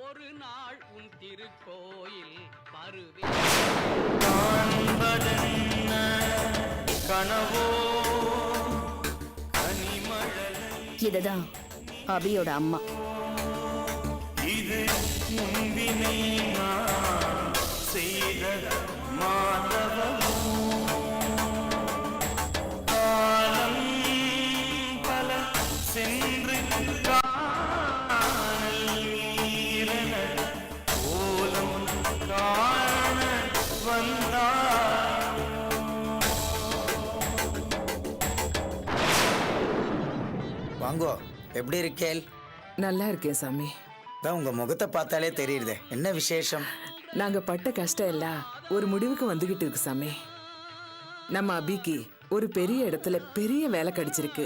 ஒரு நாள் உன் திருக்கோயில் வருவே இதுதான் அபியோட அம்மா. இது முன்பினை செய்த மாதவம் காலம் பல சென்று காணல் நீரன கோலம் காண வந்தார். வாங்கோ, எப்படி இருக்கேள்? நல்லா இருக்கேன் சாமி. தான் உங்க முகத்தை பார்த்தாலே தெரியுது. என்ன விசேஷம்? நாங்க பட்ட கஷ்டம் எல்லாம் ஒரு முடிவுக்கு வந்துகிட்டு இருக்கு சாமி. நம்ம அபிக்கு ஒரு பெரிய இடத்துல பெரிய வேலை கிடைச்சிருக்கு.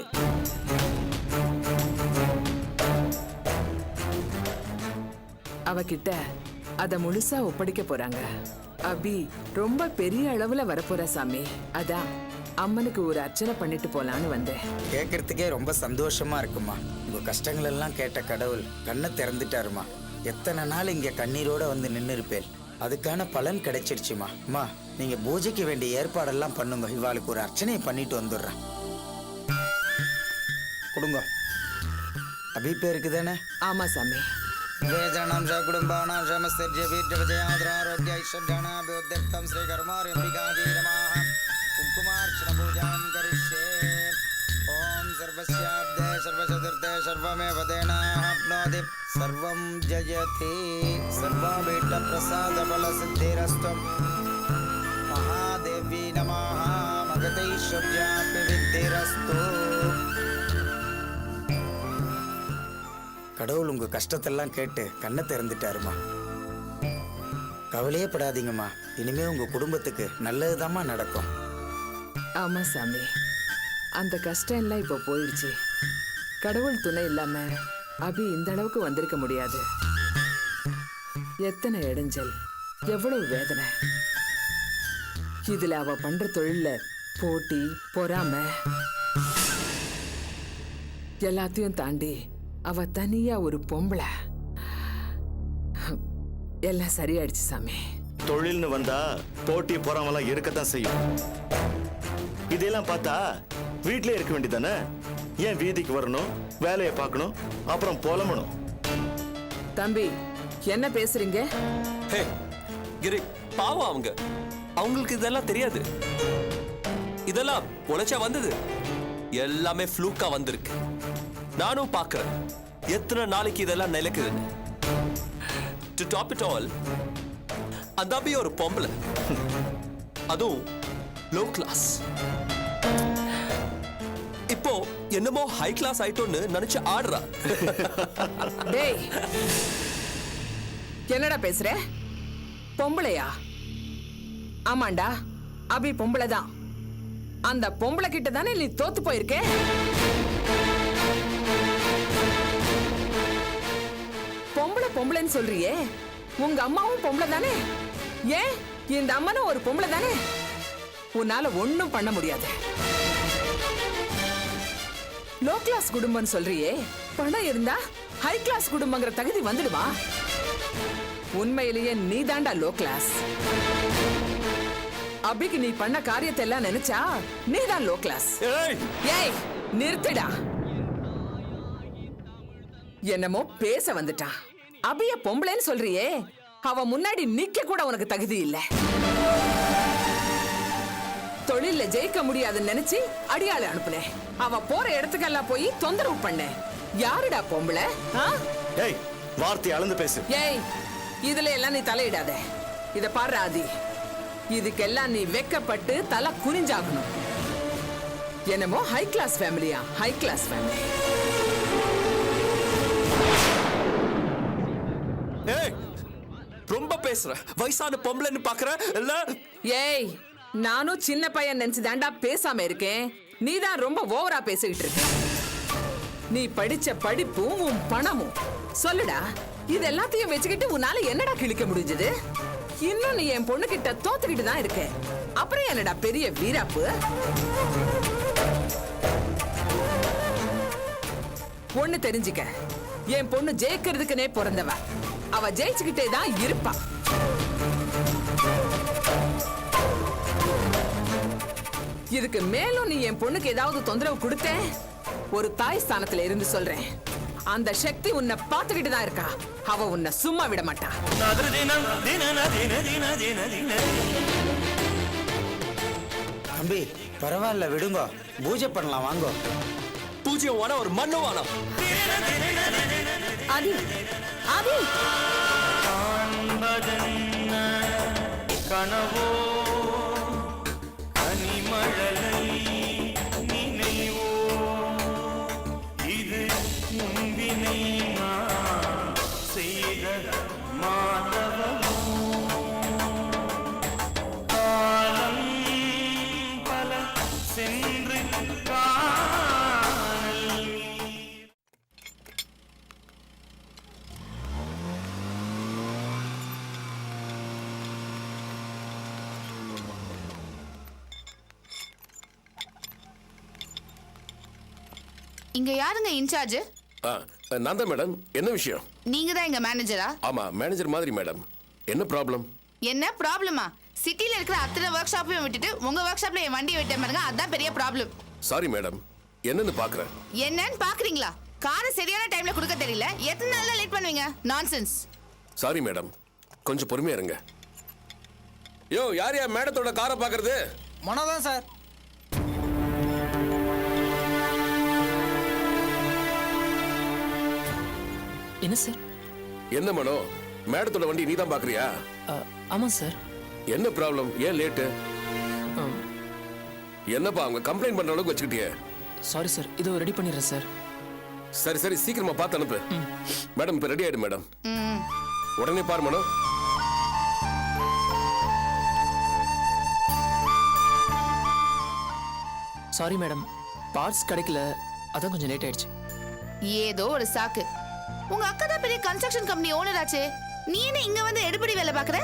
அவகிட்ட அத முழுசா ஒப்படைக்க போறாங்க. அபி ரொம்ப பெரிய அளவுல வரப்போற சாமி. அதான் அம்மனுக்கு ஒரு அர்ச்சனை பண்ணிட்டு போலான்னு வந்தேன். கேட்கறதுக்கே ரொம்ப சந்தோஷமா இருக்குமா. உங்க கஷ்டங்கள் எல்லாம் கேட்ட கடவுள் கண்ணை திறந்துட்டாருமா. எத்தனை நாள் இங்க கண்ணீரோட வந்து நின்று இருப்பேன். அதுக்கான பலன் கிடைச்சிருச்சுமா. அம்மா, நீங்க பூஜைக்கு வேண்டிய ஏற்பாடெல்லாம் பண்ணுங்க. இவாளுக்கு ஒரு அர்ச்சனையை பண்ணிட்டு வந்துடுறேன். கொடுங்க. அபி பேருக்கு தானே? ஆமா சாமி. வேதனம் குடும்பானாம் சமஸ்தர்ஜ வீர்ஜ விஜயாத்ர ஆரோக்கிய ஐஸ்வர்யானாபியோத்யர்த்தம் ஸ்ரீ கர்மார் எம்பிகாதி நமः குங்குமார்ச்சன பூஜாம் கரிஷ்யே. ஓம் சர்வஸ்யாப்தே சர்வசதுர்த்தே சர்வமேவ தேனாப்னோதி சர்வம் ஜயதி சர்வபீட்ட பிரசாத பல சித்திரஸ்து மகாதேவி நமः மகதைஸ்வர்யாபி வித்திரஸ்து. கடவுள் உங்க கஷ்டத்தெல்லாம் கேட்டு கண்ணை திறந்துட்டாருமா. கவலையே படாதீங்கம்மா. இனிமே உங்க குடும்பத்துக்கு நல்லதுதாம்மா நடக்கும். ஆமா சாமி, அந்த கஷ்டம் எல்லாம் இப்ப போயிடுச்சு. கடவுள் துணை இல்லாம அபி இந்த அளவுக்கு வந்திருக்க முடியாது. எத்தனை இடைஞ்சல், எவ்வளவு வேதனை. இதுல அவ பண்ற தொழில போட்டி பொறாம எல்லாத்தையும் தாண்டி அவ தனியா ஒரு பொம்பளை. எல்லாம் சரியாயிடுச்சு சாமி. தொழில்னு வந்தா போட்டி போறாமலாம் இருக்கத்தான் செய்யும். இதெல்லாம் பார்த்தா வீட்லயே இருக்க வேண்டியதானே? ஏன் வீதிக்கு வரணும், வேலையை பார்க்கணும், அப்புறம் புலம்பணும்? தம்பி, என்ன பேசுறீங்க? ஹே கிரி, பாவம் அவங்க. அவங்களுக்கு இதெல்லாம் தெரியாது. இதெல்லாம் உழைச்சா வந்தது. எல்லாமே ஃப்ளூக்கா வந்திருக்கு. நானும் பார்க்கறேன் எத்தனை நாளைக்கு இதெல்லாம் நிலைக்குதுன்னு. டு டாப் இட் ஆல், அந்த அபி ஒரு பொம்பளை, அதுவும் லோ கிளாஸ். இப்போ என்னமோ ஹை கிளாஸ் ஆயிட்டோன்னு நினைச்சு ஆடுறா. டேய், என்னடா பேசுற? பொம்பளையா? ஆமாண்டா, அபி பொம்பளை தான். அந்த பொம்பளை கிட்ட தானே நீ தோத்து போயிருக்க. பொம்பளை பொம்பளைன்னு சொல்றியே, உங்க அம்மாவும் பொம்பளை தானே? ஏன் இந்த அம்மனும் ஒரு பொம்பளை தானே? உன்னால ஒண்ணும் பண்ண முடியாது. லோ கிளாஸ் குடும்பம் சொல்றியே, பணம் இருந்தா ஹை கிளாஸ் குடும்பங்கிற தகுதி வந்துடுமா? உண்மையிலேயே நீ தாண்டா லோ கிளாஸ். அபிக்கு நீ பண்ண காரியத்தை எல்லாம் நினைச்சா நீ தான் லோ கிளாஸ். ஏய், நிறுத்துடா. என்னமோ பேச வந்துட்டான். அபிய பொம்பளைன்னு சொல்றியே, அவ முன்னாடி நிக்க கூட உனக்கு தகுதி இல்ல. தொழில ஜெயிக்க முடியாதுன்னு நினைச்சு அடியாளு அனுப்புனேன். அவ போற இடத்துக்கெல்லாம் போய் தொந்தரவு பண்ண. யாருடா பொம்பளை? ஏய், வார்த்தை அளந்து பேசு. ஏய், இதுல எல்லாம் நீ தலையிடாத. இத பாரு ஆதி, இதுக்கெல்லாம் நீ வெக்கப்பட்டு தலை குனிஞ்சாகணும். என்னமோ ஹை கிளாஸ் ஃபேமிலியா? High class family. ஏய், ரொம்ப பேசுற. வயசான பொம்பளைன்னு பாக்குற இல்ல? ஏய், நானும் சின்ன பையன் நினைச்சு தாண்டா பேசாம இருக்கேன். நீதான் ரொம்ப ஓவரா பேசிக்கிட்டு இருக்க. நீ படிச்ச படிப்பும் உன் பணமும் சொல்லுடா. இது எல்லாத்தையும் வச்சுக்கிட்டு உன்னால என்னடா கிழிக்க முடிஞ்சது? இன்னும் நீ என் பொண்ணு கிட்ட தோத்துக்கிட்டு தான் இருக்க. அப்புறம் என்னடா பெரிய வீராப்பு? ஒண்ணு தெரிஞ்சுக்க, என் பொண்ணு ஜெயிக்கிறதுக்குனே பிறந்தவ. அவ ஜெயிச்சுக்கிட்டே தான் இருப்பா. இதுக்கு மேலும் நீ என் பொண்ணுக்கு ஏதாவது தொந்தரவு கொடுத்த, ஒரு தாய் ஸ்தானத்துல இருந்து சொல்றேன், அந்த சக்தி உன்னை பார்த்துக்கிட்டு தான் இருக்கா. அவ உன்னை சும்மா விட மாட்டா. தம்பி பரவாயில்ல விடுங்க, பூஜை பண்ணலாம் வாங்கோ. பூஜ்யம் வானம் ஒரு மண்ணு வானம். ஆதி ஆதி காண்பதென்ன கனவோ கனிமழலை நினைவோ இது முன்பினை நான் செய்த மாதவமோ காலம் பல சென்று காணல் இங்க யாருங்க இன்சார்ஜ்? நான் தான் மேடம். என்ன விஷயம்? நீங்க தான் எங்க மேனேஜரா? ஆமா, மேனேஜர் மாதிரி மேடம். என்ன ப்ராப்ளம்? என்ன ப்ராப்ளமா? சிட்டில இருக்கிற அத்தனை ஒர்க் ஷாப்பையும் விட்டுட்டு உங்க ஒர்க் ஷாப்ல என் வண்டியை விட்ட பாருங்க, அதான் பெரிய ப்ராப்ளம். சாரி மேடம், என்னன்னு பாக்குறேன். என்னன்னு பாக்குறீங்களா? காரை சரியான டைம்ல கொடுக்க தெரியல, எத்தனை நாள்ல லேட் பண்ணுவீங்க? நான்சென்ஸ். சாரி மேடம், கொஞ்சம் பொறுமையா இருங்க. யோ, யார் மேடத்தோட காரை பாக்குறது? மனோதான் சார். என்ன சார்? என்ன மனோ, மேடத்தோட வண்டி நீ தான் பாக்குறியா? ஆமாம் சார். என்ன ப்ராப்ளம்? ஏன் லேட்டு? என்னப்பா அவங்க கம்ப்ளைண்ட் பண்ற அளவுக்கு வச்சுக்கிட்டியே? சாரி சார், இதோ ரெடி பண்ணிடுறேன் சார். சரி சரி, சீக்கிரமா பார்த்து அனுப்பு. மேடம் இப்ப ரெடி ஆயிடு மேடம். உடனே பாரு மனோ. சாரி மேடம், பார்ட்ஸ் கிடைக்கல, அதான் கொஞ்சம் லேட் ஆயிடுச்சு. ஏதோ ஒரு சாக்கு. உங்க அக்கா தான் பெரிய கன்ஸ்ட்ரக்ஷன் கம்பெனி ஓனர் ஆச்சே, நீ என்ன இங்க வந்து எடுபடி வேலை பாக்குற?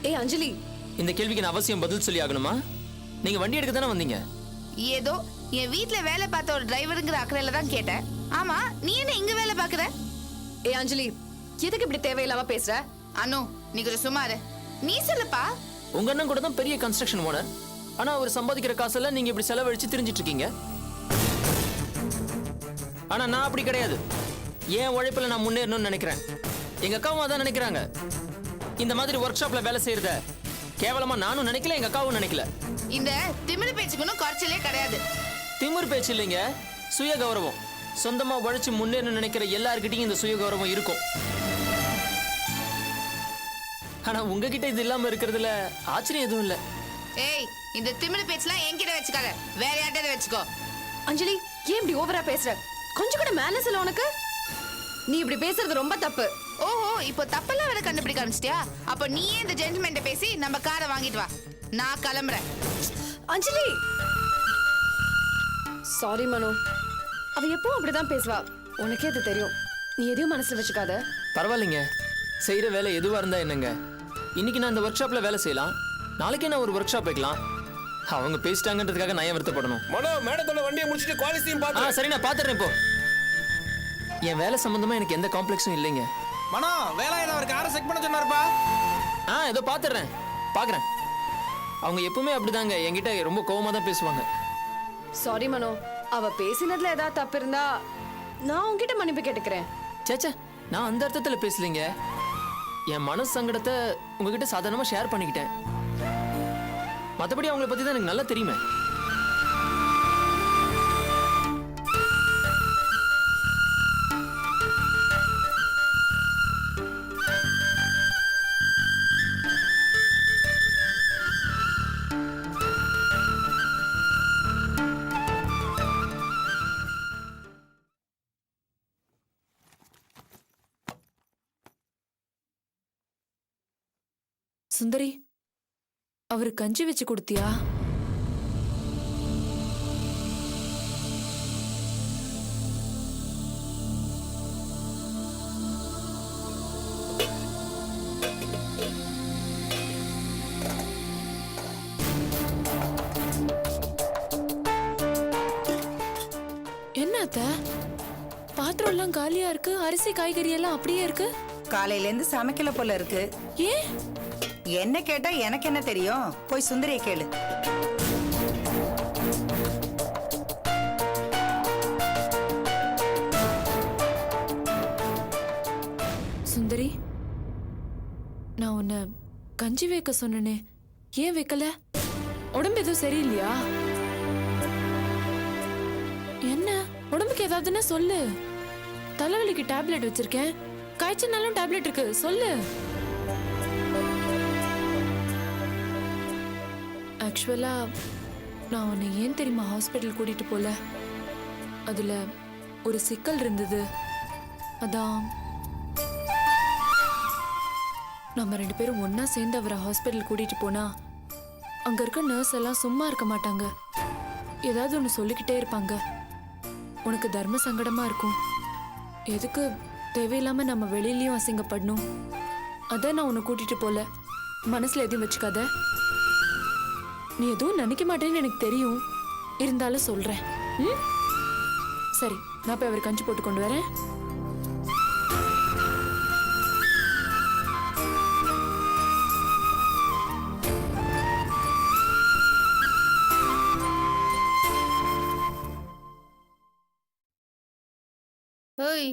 ஏய் அஞ்சலி, இந்த கேள்விக்கு நான் அவசியம் பதில் சொல்லி ஆகணுமா? நீங்க வண்டி எடுக்க தானே வந்தீங்க? ஏதோ என் வீட்ல வேலை பார்த்த ஒரு டிரைவருங்கிற அக்கறையில தான் கேட்டேன். ஆமா, நீ என்ன இங்க வேலை பாக்குற? ஏய் அஞ்சலி, எதுக்கு இப்படி தேவையில்லாம பேசுற? அனு, நீ கொஞ்சம் சும்மா இரு. நீ சொல்லுப்பா. உங்க அண்ணன் கூட தான் பெரிய கன்ஸ்ட்ரக்ஷன் ஓனர். ஆனா அவர் சம்பாதிக்கிற காசெல்லாம் நீங்க இப்படி செலவழிச்சு திரிஞ்சிட்டு இருக்கீங்க. ஆனா நான் அப்படி கிடையாது. என் உழைப்புல நான் முன்னேறணும்னு நினைக்கிறேன். எங்க அக்காவும் அதான் நினைக்கிறாங்க. இந்த மாதிரி ஒர்க் ஷாப்ல வேலை செய்யறத கேவலமா நானும் நினைக்கல, எங்க அக்காவும் நினைக்கல. இந்த திமிரு பேச்சுக்கணும் குறைச்சலே கிடையாது. திமிர் பேச்சு இல்லைங்க, சுய கௌரவம். சொந்தமா உழைச்சு முன்னேறணும்னு நினைக்கிற எல்லார்கிட்டையும் இந்த சுய கௌரவம் இருக்கும். ஆனா உங்ககிட்ட இது இல்லாம இருக்கிறதுல ஆச்சரியம் எதுவும் இல்ல. ஏய், இந்த திமிரு பேச்சுலாம் என்கிட்ட வச்சுக்காத, வேற யார்கிட்ட வச்சுக்கோ. அஞ்சலி, ஏன் இப்படி ஓவரா பேசுற? கொஞ்சம் கூட மேனஸ் இல்ல உனக்கு? நீ இப்படி பேசுறது ரொம்ப தப்பு. ஓஹோ, இப்போ தப்பெல்லாம் வேற கண்டுபிடிக்க ஆரம்பிச்சிட்டியா? அப்ப நீயே இந்த ஜென்டில்மேன்ட்ட பேசி நம்ம காரை வாங்கிட்டு வா, நான் கிளம்புறேன். அஞ்சலி, சாரி மனோ, அவ எப்பவும் அப்படிதான் பேசுவா, உனக்கே அது தெரியும். நீ எதையும் மனசுல வச்சுக்காத. பரவாயில்லைங்க, செய்யற வேலை எதுவா இருந்தா என்னங்க. இன்னைக்கு நான் இந்த ஒர்க் ஷாப்ல வேலை செய்யலாம், நாளைக்கே நான் ஒரு ஒர்க் ஷாப் வைக்கலாம். அவங்க பேசிட்டாங்கன்றதுக்காக நான் ஏன் வருத்தப்படணும்? மனோ, மேடத்தோட வண்டியை முடிச்சிட்டு குவாலிட்டியும் பாத்து. சரி, நான் பாத்துறேன். இப்போ என் வேலை சம்பந்தமா எனக்கு எந்த காம்ப்ளெக்ஸும் இல்லைங்க. மனோ, வேலாயுதம் அவர் காரை செக் பண்ண சொன்னாருப்பா. ஏதோ பாத்துறேன், பாக்குறேன். அவங்க எப்பவுமே அப்படிதாங்க, என்கிட்ட ரொம்ப கோவமா தான் பேசுவாங்க. சாரி மனோ, அவ பேசினதுல ஏதாவது தப்பு இருந்தா நான் உன்கிட்ட மன்னிப்பு கேட்டுக்கிறேன். சேச்சே, நான் அந்த அர்த்தத்துல பேசலீங்க. என் மனசு சங்கடத்தை உங்ககிட்ட சாதாரணமா ஷேர் பண்ணிக்கிட்டேன். மற்றபடி அவங்கள பத்தி தான் எனக்கு நல்லா தெரியுமே. சுந்தரி, அவரு கஞ்சி வச்சு கொடுத்தியா? என்ன அத்தை, பாத்திரம் எல்லாம் காலியா இருக்கு, அரிசி காய்கறி எல்லாம் அப்படியே இருக்கு. காலையில இருந்து சமைக்கல போல இருக்கு. ஏன்? என்ன கேட்டா எனக்கு என்ன தெரியும்? போய் சுந்தரியை கேளு. சுந்தரி, நான் உன்னை கஞ்சி வைக்க சொன்னனே, ஏன் வைக்கல? உடம்பு எதுவும் சரியில்லையா? என்ன உடம்புக்கு ஏதாவதுன்னா சொல்லு. தலைவலிக்கு டேப்லெட் வச்சிருக்கேன், காய்ச்சல்னாலும் டேப்லெட் இருக்கு, சொல்லு. ஆக்சுவலா நான் உன்னை ஏன் தெரியுமா ஹாஸ்பிட்டல் கூட்டிட்டு போல? அதுல ஒரு சிக்கல் இருந்தது. அதான் நம்ம 2 பேரும் ஒன்னா சேர்ந்து அவரை ஹாஸ்பிட்டல் கூட்டிட்டு போனா அங்க இருக்க நர்ஸ் எல்லாம் சும்மா இருக்க மாட்டாங்க, ஏதாவது ஒன்று சொல்லிக்கிட்டே இருப்பாங்க. உனக்கு தர்ம சங்கடமா இருக்கும். எதுக்கு தேவையில்லாம நம்ம வெளியிலயும் அசிங்கப்படணும்? அதான் நான் உன்னை கூட்டிட்டு போல. மனசுல எதையும் வச்சுக்காத. நீ எதுவும் நினைக்க மாட்டேன்னு எனக்கு தெரியும், இருந்தாலும் சொல்றேன். சரி, நான் போய் அவர் கஞ்சி போட்டு கொண்டு வரேன். ஓய்,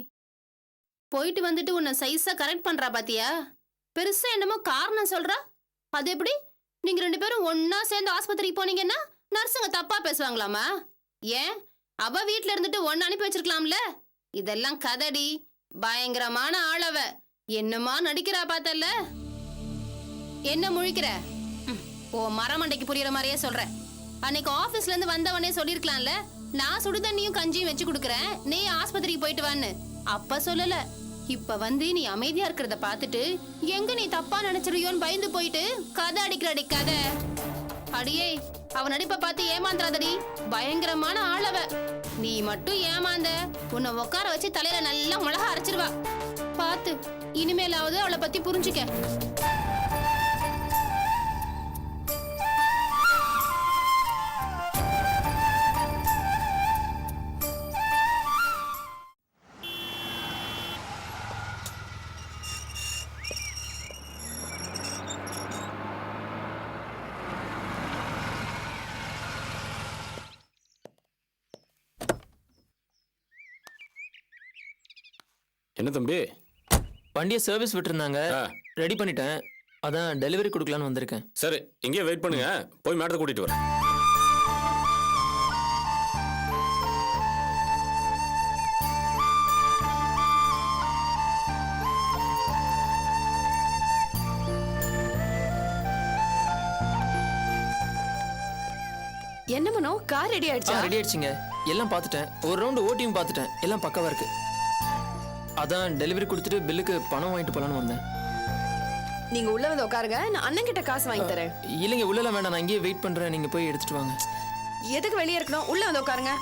போயிட்டு வந்துட்டு உன்னை சைஸா கரெக்ட் பண்றா பாத்தியா? பெருசா என்னமோ காரணம் சொல்றா. அது எப்படி? நீங்க 2 பேரும் ஒன்னா சேர்ந்து ஆஸ்பத்திரிக்கு போனீங்கன்னா நர்ஸுங்க தப்பா பேசுவாங்களாமா? ஏன் அவ வீட்ல இருந்துட்டு ஒன்னு அனுப்பி வச்சிருக்கலாம்ல? இதெல்லாம் கதடி. பயங்கரமான ஆளவ. என்னமா நடிக்கிறா பார்த்தல்ல? என்ன முழிக்கிற? ஓ மரமண்டைக்கு புரியுற மாதிரியே சொல்றேன். அன்னைக்கு ஆபீஸ்ல இருந்து வந்தவனே சொல்லிருக்கலாம்ல, நான் சுடுதண்ணியும் கஞ்சியும் வச்சு கொடுக்கறேன், நீ ஆஸ்பத்திரிக்கு போயிட்டு வான்னு. அப்ப சொல்லல. இப்ப வந்து நீ அமைதியா இருக்கிறத பாத்துட்டு எங்க நீ தப்பா நினைச்சிருயோன்னு பயந்து போயிட்டு கதை அடிக்கிறடி கதை. அடியே, அவ நடிப்பை பார்த்து ஏமாந்துறாதடி. பயங்கரமான ஆளவ. நீ மட்டும் ஏமாந்த உன்னை உட்கார வச்சு தலையில நல்லா மிளகா அரைச்சிருவா. பாத்து இனிமேலாவது அவளை பத்தி புரிஞ்சுக்க. என்ன தம்பி? வண்டியை சர்வீஸ் விட்டுருந்தாங்க, ரெடி பண்ணிட்டேன். அதான் டெலிவரி கொடுக்கலான்னு வந்திருக்கேன். சரி, இங்கேயே வெயிட் பண்ணுங்க, போய் மேடத்தை கூட்டிட்டு வரேன். என்ன மனோ, கார் ரெடி ஆயிடுச்சா? ரெடி ஆயிடுச்சுங்க, எல்லாம் பார்த்துட்டேன். ஒரு ரவுண்டு ஓட்டியும் பார்த்துட்டேன், எல்லாம் பக்காவா இருக்கு. அதான் டெலிவரி கொடுத்துட்டு பில்லுக்கு பணம் வாங்கிட்டு போலான்னு வந்தேன். நீங்க உள்ள வந்து உட்காருங்க, நான் அண்ணன் கிட்ட காசு வாங்கி தரேன். இல்லைங்க, உள்ளலாம் வேண்டாம், நான் இங்கேயே வெயிட் பண்றேன், நீங்க போய் எடுத்துட்டு வாங்க. எதுக்கு வெளியே இருக்கணும்? உள்ள வந்து உட்காருங்க.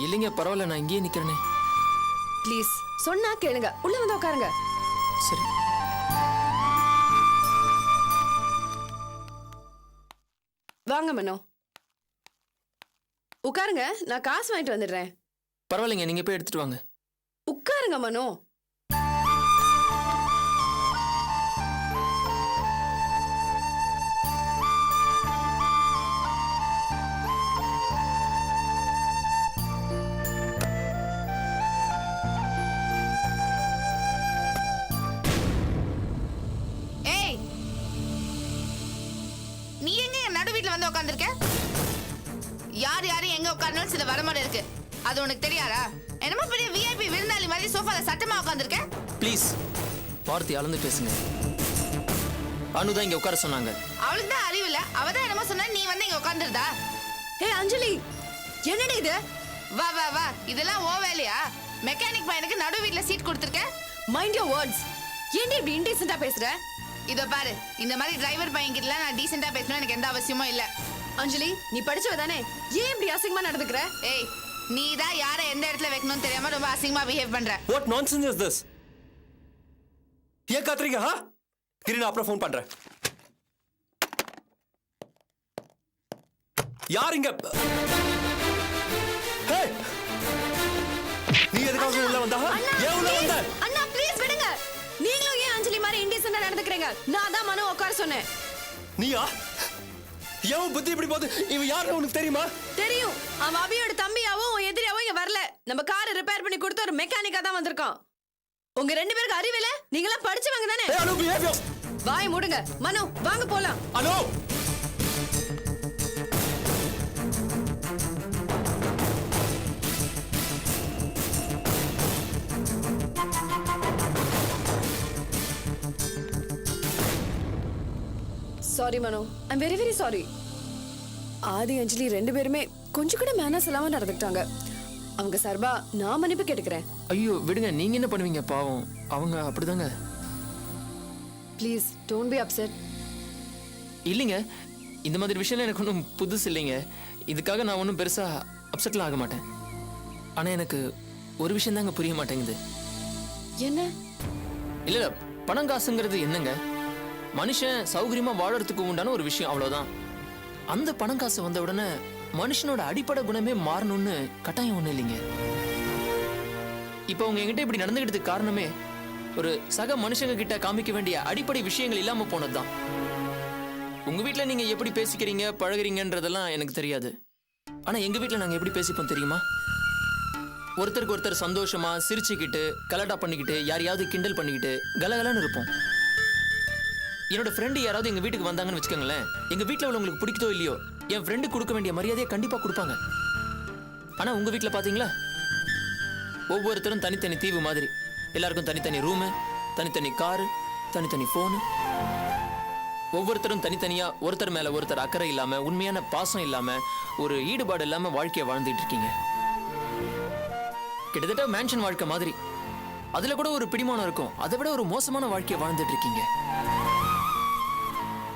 இல்லைங்க, பரவாயில்ல, நான் இங்கேயே நிக்கிறேனே. ப்ளீஸ், சொன்னா கேளுங்க, உள்ள வந்து உட்காருங்க. சரி. வாங்க மனோ, உட்காருங்க, நான் காசு வாங்கிட்டு வந்துடுறேன். பரவாயில்லைங்க, நீங்க போய் எடுத்துட்டு வாங்க. உட்காருங்க மனோ. ஏய், நீ எங்க என் நடு வீட்டுல வந்து உட்காந்துருக்க? யார் யாரும் எங்க உட்காரணும் சில வரமுறை இருக்கு, அது உனக்கு தெரியாதா? என்னமோ பெரிய விஐபி விருந்தாளி மாதிரி சோஃபால சட்டமா உட்காந்துருக்க. ப்ளீஸ், வார்த்தை அளந்து பேசுங்க. அனுதான் இங்க உட்கார சொன்னாங்க. அவளுக்கு தான் அறிவு இல்ல, அவதான் என்னமோ சொன்னா நீ வந்து இங்க உட்காந்துருதா? ஏய் அஞ்சலி, என்னடி இது? வா வா வா, இதெல்லாம் ஓ வேலையா? மெக்கானிக் பையனுக்கு நடு வீட்டுல சீட் கொடுத்துருக்க. Mind your words. ஏன்டி இப்படி இன்டீசென்ட்டா பேசுற? இதோ பாரு, இந்த மாதிரி டிரைவர் பையன் கிட்ட நான் டீசென்ட்டா பேசணும் எனக்கு எந்த அவசியமும் இல்ல. அஞ்சலி, நீ படிச்சவ தானே, ஏன் இப்படி அசிங்கமா நடந்துக்கிற? ஏய், நீ தான் யாரை எந்த இடத்துல வைக்கணும்னு தெரியாம ரொம்ப அசிங்கமா பிஹேவ் பண்ற. What nonsense is this? ஏன் காத்துறீங்க? கிரி, நான் அப்புறம் ஃபோன் பண்றேன். யார் இங்க? நீ எதுக்காக மாதிரி இன்டீசென்ட்டா நடந்துக்கிறீங்க. நான் தான் மனு உட்கார சொன்னேன். நீயா? எவன் புத்தி இப்படி போகுது? இவன் யாருன்னு உனக்கு தெரியுமா? தெரியும். அவன் அபியோட தம்பியாவும் உன் எதிரியாவும் இங்க வரல. நம்ம காரை ரிப்பேர் பண்ணி கொடுத்த ஒரு மெக்கானிக்கா தான் வந்திருக்கான். உங்க 2 பேருக்கு அறிவில்ல? நீங்களாம் படிச்சவங்க தானே? ஏய், அனு, behave. வாய் மூடுங்க. மனு வாங்க போலாம். Anu! Sorry Mano, I'm very very sorry. Aadhi Anjali 2 பேருமே கொஞ்சம் கூட மேனஸ் இல்லாம நடந்துக்கிட்டாங்க. அவங்க சார்பா நான் மன்னிப்பு கேட்டுக்கிறேன். ஐயோ விடுங்க, நீங்க என்ன பண்ணுவீங்க? பாவம் அவங்க அப்படிதாங்க. Please don't be upset. இல்லைங்க, இந்த மாதிரி விஷயம் எனக்கு ஒன்றும் புதுசு இல்லைங்க. இதுக்காக நான் ஒன்றும் பெருசா அப்செட்லாம் ஆக மாட்டேன். ஆனா எனக்கு ஒரு விஷயம் தாங்க புரிய மாட்டேங்குது. என்ன? இல்ல பணம் காசுங்கிறது என்னங்க? மனுஷன் சௌகரியமா வாழறதுக்கு உண்டான ஒரு விஷயம், அவ்வளவுதான். அந்த பணம் காசு வந்த உடனே மனுஷனோட அடிப்படை குணமே மாறணும்னு கட்டாயம் ஒண்ணு இல்லைங்க. இப்போ உங்க என்கிட்ட இப்படி நடந்துக்கிட்டதுக்கு காரணமே ஒரு சக மனுஷங்க கிட்ட காமிக்க வேண்டிய அடிப்படை விஷயங்கள் இல்லாம போனதுதான். உங்க வீட்டுல நீங்க எப்படி பேசிக்கிறீங்க பழகுறீங்கன்றதெல்லாம் எனக்கு தெரியாது. ஆனா எங்க வீட்டுல நாங்க எப்படி பேசிப்போம் தெரியுமா? ஒருத்தருக்கு ஒருத்தர் சந்தோஷமா சிரிச்சுக்கிட்டு கலாட்டா பண்ணிக்கிட்டு யாரையாவது கிண்டல் பண்ணிக்கிட்டு கலகலன்னு இருப்போம். என்னோட ஃப்ரெண்டு யாராவது எங்க வீட்டுக்கு வந்தாங்கன்னு வச்சுக்கோங்களேன், எங்க வீட்டுல உள்ளவங்களுக்கு பிடிக்குதோ இல்லையோ என் ஃப்ரெண்டு கொடுக்க வேண்டிய மரியாதையை கண்டிப்பா கொடுப்பாங்க. ஆனா உங்க வீட்டுல பாத்தீங்களா, ஒவ்வொருத்தரும் தனித்தனி தீவு மாதிரி. எல்லாருக்கும் தனித்தனி ரூமு, தனித்தனி காரு, தனித்தனி போனு. ஒவ்வொருத்தரும் தனித்தனியா ஒருத்தர் மேல ஒருத்தர் அக்கறை இல்லாம, உண்மையான பாசம் இல்லாம, ஒரு ஈடுபாடு இல்லாம வாழ்க்கையை வாழ்ந்துட்டு இருக்கீங்க. கிட்டத்தட்ட மேன்ஷன் வாழ்க்கை மாதிரி. அதுல கூட ஒரு பிடிமானம் இருக்கும், அதை விட ஒரு மோசமான வாழ்க்கையை வாழ்ந்துட்டு இருக்கீங்க.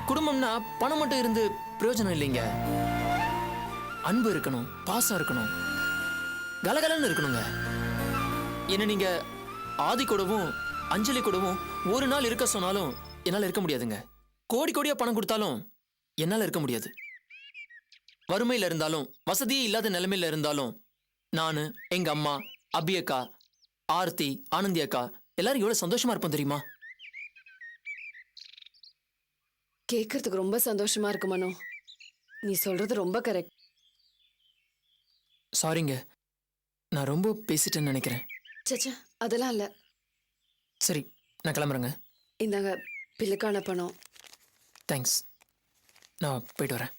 குடும்பம்னா பணம் மட்டும் இருந்து பிரயோஜனம் இல்லைங்க. அன்பு இருக்கணும், பாசம் இருக்கணும், கலகலன்னு இருக்கணுங்க. என்ன நீங்க ஆதி கூடவும் அஞ்சலி கூடவும் ஒரு நாள் இருக்க சொன்னாலும் என்னால இருக்க முடியாதுங்க. கோடி கோடியா பணம் கொடுத்தாலும் என்னால இருக்க முடியாது. வறுமையில இருந்தாலும் வசதியே இல்லாத நிலைமையில இருந்தாலும் நானு, எங்க அம்மா, அபி அக்கா, ஆர்த்தி, ஆனந்தி அக்கா எல்லாரும் எவ்வளவு சந்தோஷமா இருப்போம் தெரியுமா? கேட்கறதுக்கு ரொம்ப சந்தோஷமா இருக்கு மனோ. நீ சொல்றது ரொம்ப கரெக்ட். சாரிங்க, நான் ரொம்ப பேசிட்டேன்னு நினைக்கிறேன். சச்சா அதெல்லாம் இல்ல. சரி, நான் கிளம்புறேங்க. இந்தாங்க பில்லுக்கான பணம். தேங்க்ஸ். நான் போயிட்டு வரேன்.